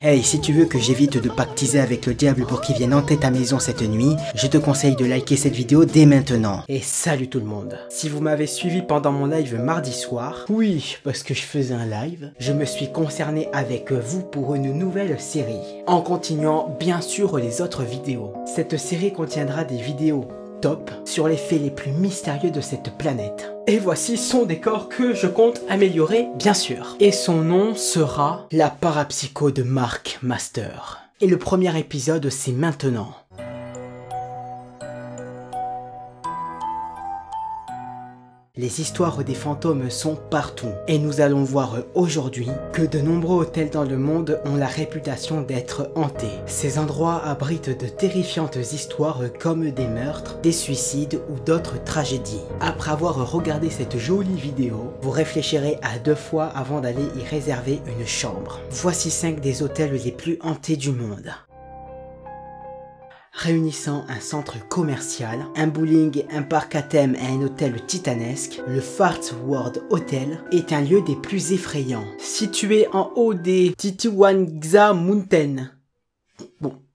Hey, si tu veux que j'évite de pactiser avec le diable pour qu'il vienne hanter ta maison cette nuit, je te conseille de liker cette vidéo dès maintenant. Et salut tout le monde. Si vous m'avez suivi pendant mon live mardi soir, oui, parce que je faisais un live, je me suis concerné avec vous pour une nouvelle série. En continuant bien sûr les autres vidéos. Cette série contiendra des vidéos top sur les faits les plus mystérieux de cette planète. Et voici son décor que je compte améliorer, bien sûr. Et son nom sera la parapsycho de Mark Master. Et le premier épisode, c'est maintenant. Les histoires des fantômes sont partout et nous allons voir aujourd'hui que de nombreux hôtels dans le monde ont la réputation d'être hantés. Ces endroits abritent de terrifiantes histoires comme des meurtres, des suicides ou d'autres tragédies. Après avoir regardé cette jolie vidéo, vous réfléchirez à 2 fois avant d'aller y réserver une chambre. Voici 5 des hôtels les plus hantés du monde. Réunissant un centre commercial, un bowling, un parc à thème et un hôtel titanesque, le Farts World Hotel est un lieu des plus effrayants. Situé en haut des Titiwangsa Mountains.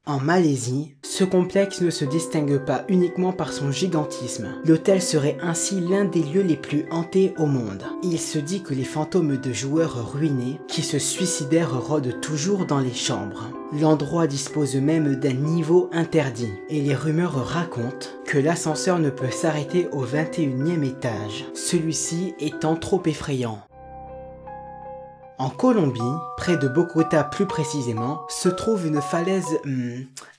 En Malaisie, ce complexe ne se distingue pas uniquement par son gigantisme. L'hôtel serait ainsi l'un des lieux les plus hantés au monde. Il se dit que les fantômes de joueurs ruinés qui se suicidèrent rôdent toujours dans les chambres. L'endroit dispose même d'un niveau interdit et les rumeurs racontent que l'ascenseur ne peut s'arrêter au 21e étage, celui-ci étant trop effrayant. En Colombie, près de Bogota plus précisément, se trouve une falaise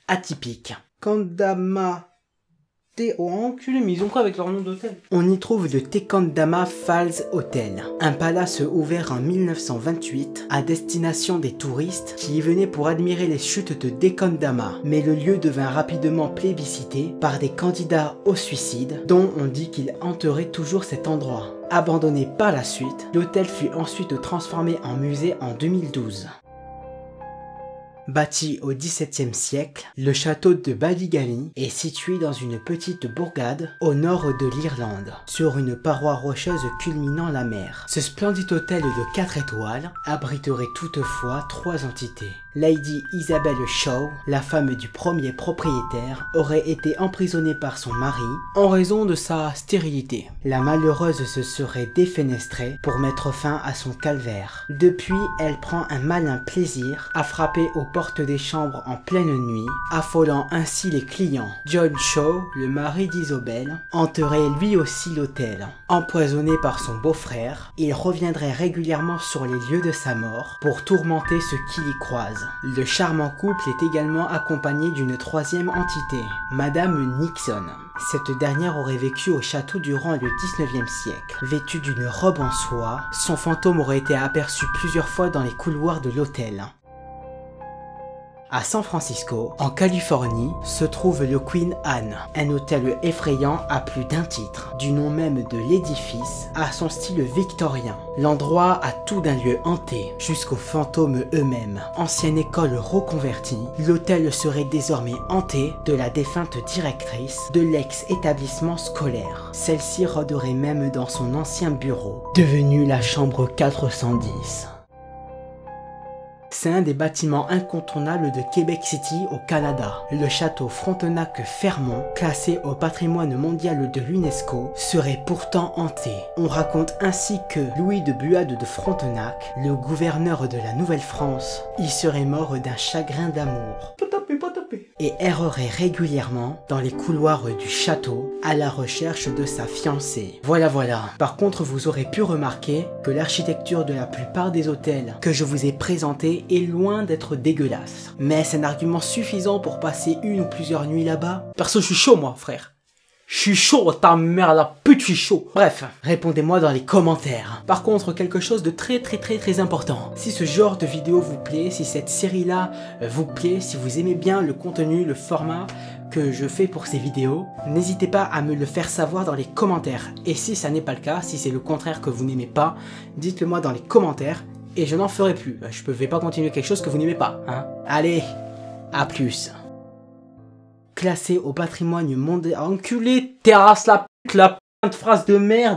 atypique. Tequendama. Oh enculé, mais ils ont quoi avec leur nom d'hôtel? On y trouve le Tequendama Falls Hotel, un palace ouvert en 1928 à destination des touristes qui y venaient pour admirer les chutes de Tequendama. Mais le lieu devint rapidement plébiscité par des candidats au suicide dont on dit qu'il hanterait toujours cet endroit. Abandonné par la suite, l'hôtel fut ensuite transformé en musée en 2012. Bâti au XVIIe siècle, le château de Ballygally est situé dans une petite bourgade au nord de l'Irlande, sur une paroi rocheuse culminant la mer. Ce splendide hôtel de 4 étoiles abriterait toutefois 3 entités. Lady Isabel Shaw, la femme du premier propriétaire, aurait été emprisonnée par son mari en raison de sa stérilité. La malheureuse se serait défenestrée pour mettre fin à son calvaire. Depuis, elle prend un malin plaisir à frapper aux portes des chambres en pleine nuit, affolant ainsi les clients. John Shaw, le mari d'Isabelle, hanterait lui aussi l'hôtel. Empoisonné par son beau-frère, il reviendrait régulièrement sur les lieux de sa mort pour tourmenter ceux qui l'y croisent. Le charmant couple est également accompagné d'une 3e entité, Madame Nixon. Cette dernière aurait vécu au château durant le 19e siècle. Vêtue d'une robe en soie, son fantôme aurait été aperçu plusieurs fois dans les couloirs de l'hôtel. À San Francisco, en Californie, se trouve le Queen Anne, un hôtel effrayant à plus d'un titre. Du nom même de l'édifice à son style victorien. L'endroit a tout d'un lieu hanté, jusqu'aux fantômes eux-mêmes. Ancienne école reconvertie, l'hôtel serait désormais hanté de la défunte directrice de l'ex-établissement scolaire. Celle-ci rôderait même dans son ancien bureau, devenu la chambre 410. C'est un des bâtiments incontournables de Québec City au Canada. Le château Frontenac-Fermont, classé au patrimoine mondial de l'UNESCO, serait pourtant hanté. On raconte ainsi que Louis de Buade de Frontenac, le gouverneur de la Nouvelle-France, y serait mort d'un chagrin d'amour. Et errerait régulièrement dans les couloirs du château à la recherche de sa fiancée. Voilà. Par contre, vous aurez pu remarquer que l'architecture de la plupart des hôtels que je vous ai présentés est loin d'être dégueulasse. Mais c'est un argument suffisant pour passer une ou plusieurs nuits là-bas. Perso, je suis chaud moi, frère. Je suis chaud, ta mère la pute, je suis chaud. Bref, répondez-moi dans les commentaires. Par contre, quelque chose de très important. Si ce genre de vidéo vous plaît, si cette série-là vous plaît, si vous aimez bien le contenu, le format que je fais pour ces vidéos, n'hésitez pas à me le faire savoir dans les commentaires. Et si ça n'est pas le cas, si c'est le contraire que vous n'aimez pas, dites-le moi dans les commentaires et je n'en ferai plus. Je ne vais pas continuer quelque chose que vous n'aimez pas, hein. Allez, à plus. Classé au patrimoine mondial. Enculé, terrasse la pute, la phrase de merde.